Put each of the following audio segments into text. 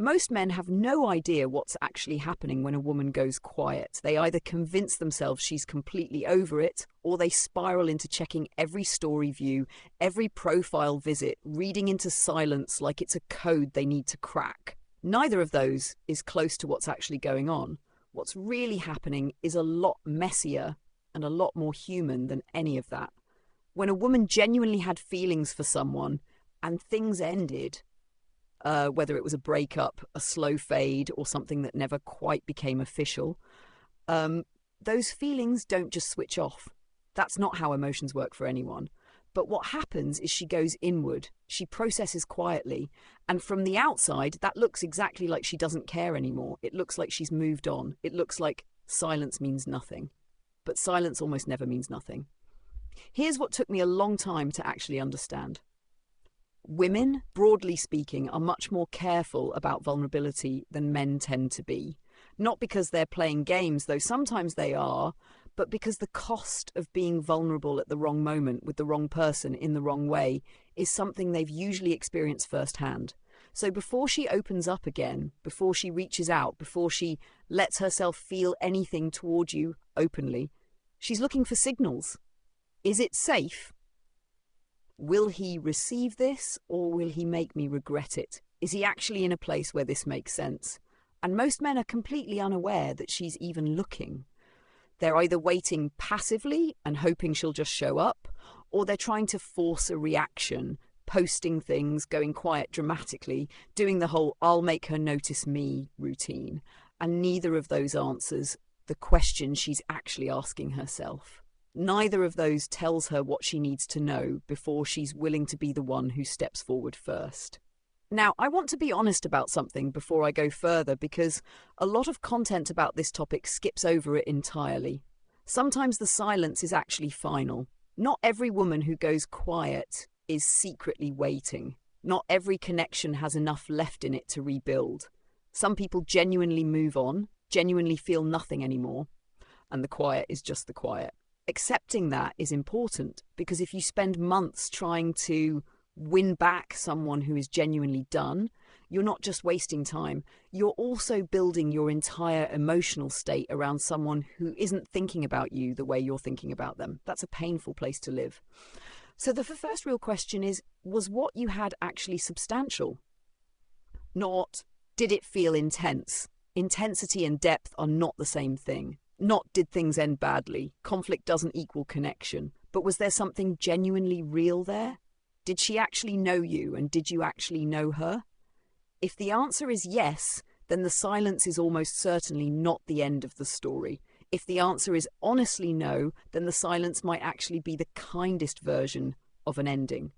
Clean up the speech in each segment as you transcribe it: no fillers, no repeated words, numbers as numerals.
Most men have no idea what's actually happening when a woman goes quiet. They either convince themselves she's completely over it, or they spiral into checking every story view, every profile visit, reading into silence like it's a code they need to crack. Neither of those is close to what's actually going on. What's really happening is a lot messier and a lot more human than any of that. When a woman genuinely had feelings for someone and things ended, whether it was a breakup, a slow fade, or something that never quite became official, those feelings don't just switch off. That's not how emotions work for anyone. But what happens is she goes inward, she processes quietly, and from the outside, that looks exactly like she doesn't care anymore. It looks like she's moved on. It looks like silence means nothing. But silence almost never means nothing. Here's what took me a long time to actually understand. Women, broadly speaking, are much more careful about vulnerability than men tend to be. Not because they're playing games, though sometimes they are, but because the cost of being vulnerable at the wrong moment with the wrong person in the wrong way is something they've usually experienced firsthand. So before she opens up again, before she reaches out, before she lets herself feel anything toward you openly, she's looking for signals. Is it safe? Will he receive this, or will he make me regret it? Is he actually in a place where this makes sense? And most men are completely unaware that she's even looking. They're either waiting passively and hoping she'll just show up, or they're trying to force a reaction, posting things, going quiet dramatically, doing the whole "I'll make her notice me" routine. And neither of those answers the question she's actually asking herself. Neither of those tells her what she needs to know before she's willing to be the one who steps forward first. Now, I want to be honest about something before I go further, because a lot of content about this topic skips over it entirely. Sometimes the silence is actually final. Not every woman who goes quiet is secretly waiting. Not every connection has enough left in it to rebuild. Some people genuinely move on, genuinely feel nothing anymore, and the quiet is just the quiet. Accepting that is important, because if you spend months trying to win back someone who is genuinely done, you're not just wasting time, you're also building your entire emotional state around someone who isn't thinking about you the way you're thinking about them. That's a painful place to live. So the first real question is, was what you had actually substantial? Not, did it feel intense? Intensity and depth are not the same thing. Not, did things end badly? Conflict doesn't equal connection. But was there something genuinely real there? Did she actually know you, and did you actually know her? If the answer is yes, then the silence is almost certainly not the end of the story. If the answer is honestly no, then the silence might actually be the kindest version of an ending.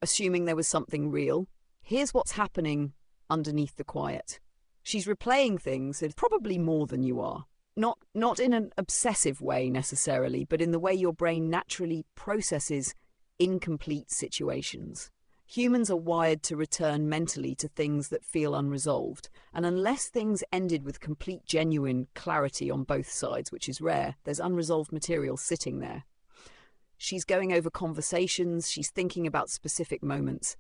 Assuming there was something real, here's what's happening underneath the quiet. She's replaying things, probably more than you are. Not in an obsessive way necessarily, but in the way your brain naturally processes incomplete situations. Humans are wired to return mentally to things that feel unresolved, and unless things ended with complete genuine clarity on both sides, which is rare, there's unresolved material sitting there. She's going over conversations, she's thinking about specific moments.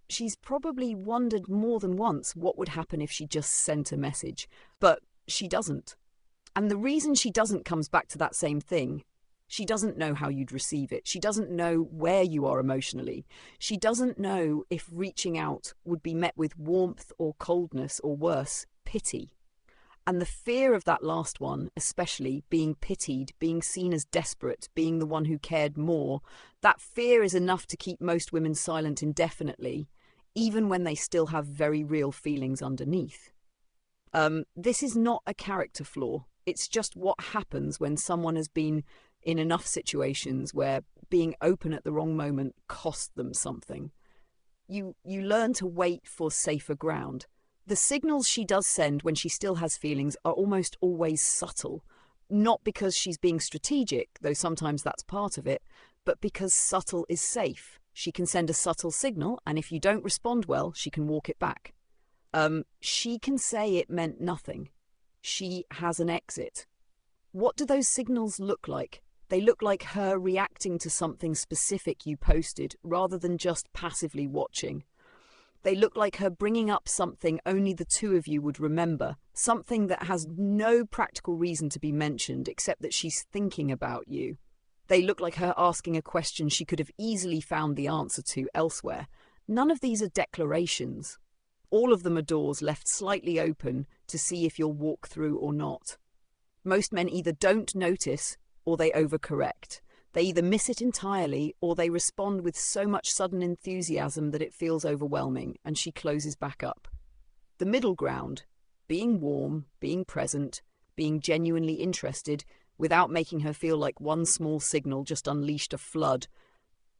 She's probably wondered more than once what would happen if she just sent a message, but she doesn't. And the reason she doesn't comes back to that same thing. She doesn't know how you'd receive it. She doesn't know where you are emotionally. She doesn't know if reaching out would be met with warmth or coldness, or worse, pity. And the fear of that last one, especially being pitied, being seen as desperate, being the one who cared more, that fear is enough to keep most women silent indefinitely, even when they still have very real feelings underneath. This is not a character flaw. It's just what happens when someone has been in enough situations where being open at the wrong moment cost them something. You learn to wait for safer ground. The signals she does send when she still has feelings are almost always subtle, not because she's being strategic, though sometimes that's part of it, but because subtle is safe. She can send a subtle signal, and if you don't respond well, she can walk it back. She can say it meant nothing. She has an exit. What do those signals look like? They look like her reacting to something specific you posted rather than just passively watching. They look like her bringing up something only the two of you would remember, something that has no practical reason to be mentioned except that she's thinking about you. They look like her asking a question she could have easily found the answer to elsewhere. None of these are declarations. All of them are doors left slightly open to see if you'll walk through or not. Most men either don't notice or they overcorrect. They either miss it entirely or they respond with so much sudden enthusiasm that it feels overwhelming and she closes back up. The middle ground, being warm, being present, being genuinely interested without making her feel like one small signal just unleashed a flood,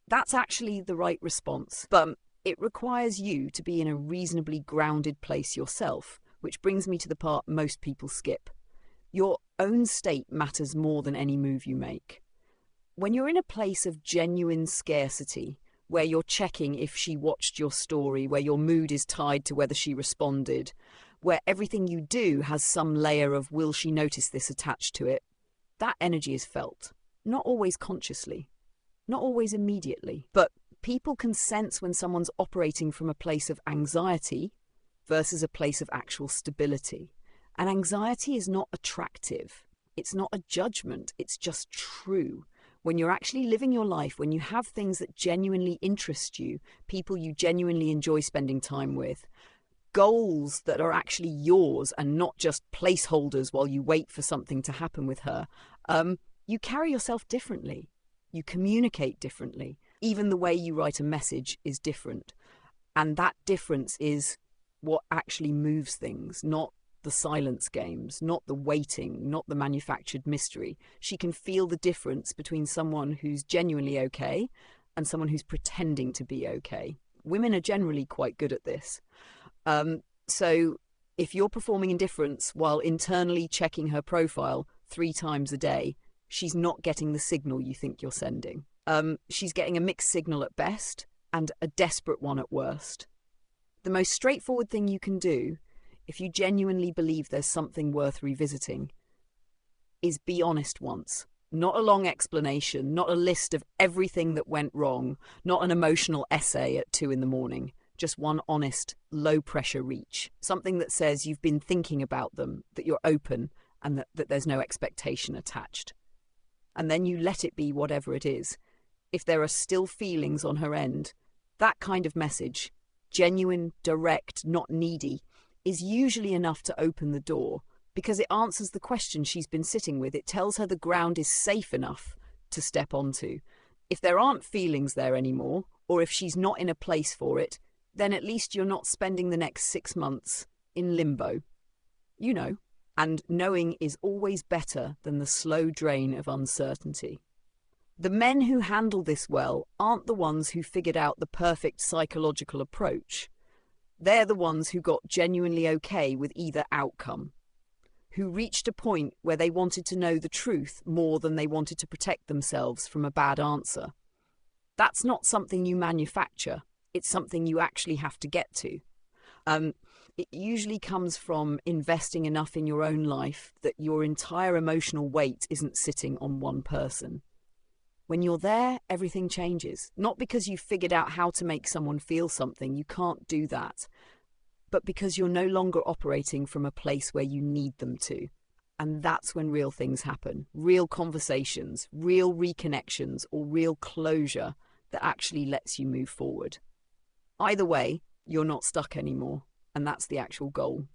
that's actually the right response. But it requires you to be in a reasonably grounded place yourself, which brings me to the part most people skip. Your own state matters more than any move you make. When you're in a place of genuine scarcity, where you're checking if she watched your story, where your mood is tied to whether she responded, where everything you do has some layer of will she notice this attached to it, that energy is felt. Not always consciously, not always immediately, but people can sense when someone's operating from a place of anxiety versus a place of actual stability. And anxiety is not attractive. It's not a judgment. It's just true. When you're actually living your life, when you have things that genuinely interest you, people you genuinely enjoy spending time with, goals that are actually yours and not just placeholders while you wait for something to happen with her, you carry yourself differently. You communicate differently. Even the way you write a message is different. And that difference is what actually moves things, not the silence games, not the waiting, not the manufactured mystery. She can feel the difference between someone who's genuinely okay and someone who's pretending to be okay. Women are generally quite good at this. So if you're performing indifference while internally checking her profile 3 times a day, she's not getting the signal you think you're sending. She's getting a mixed signal at best and a desperate one at worst. The most straightforward thing you can do, if you genuinely believe there's something worth revisiting, is be honest once. Not a long explanation, not a list of everything that went wrong, not an emotional essay at 2 a.m. Just one honest, low-pressure reach. Something that says you've been thinking about them, that you're open, and that there's no expectation attached. And then you let it be whatever it is. If there are still feelings on her end, that kind of message, genuine, direct, not needy, is usually enough to open the door because it answers the question she's been sitting with. It tells her the ground is safe enough to step onto. If there aren't feelings there anymore, or if she's not in a place for it, then at least you're not spending the next 6 months in limbo. You know, and knowing is always better than the slow drain of uncertainty. The men who handle this well aren't the ones who figured out the perfect psychological approach. They're the ones who got genuinely okay with either outcome, who reached a point where they wanted to know the truth more than they wanted to protect themselves from a bad answer. That's not something you manufacture. It's something you actually have to get to. It usually comes from investing enough in your own life that your entire emotional weight isn't sitting on one person. When you're there, everything changes. Not because you've figured out how to make someone feel something, you can't do that, but because you're no longer operating from a place where you need them to. And that's when real things happen. Real conversations, real reconnections, or real closure that actually lets you move forward. Either way, you're not stuck anymore, and that's the actual goal.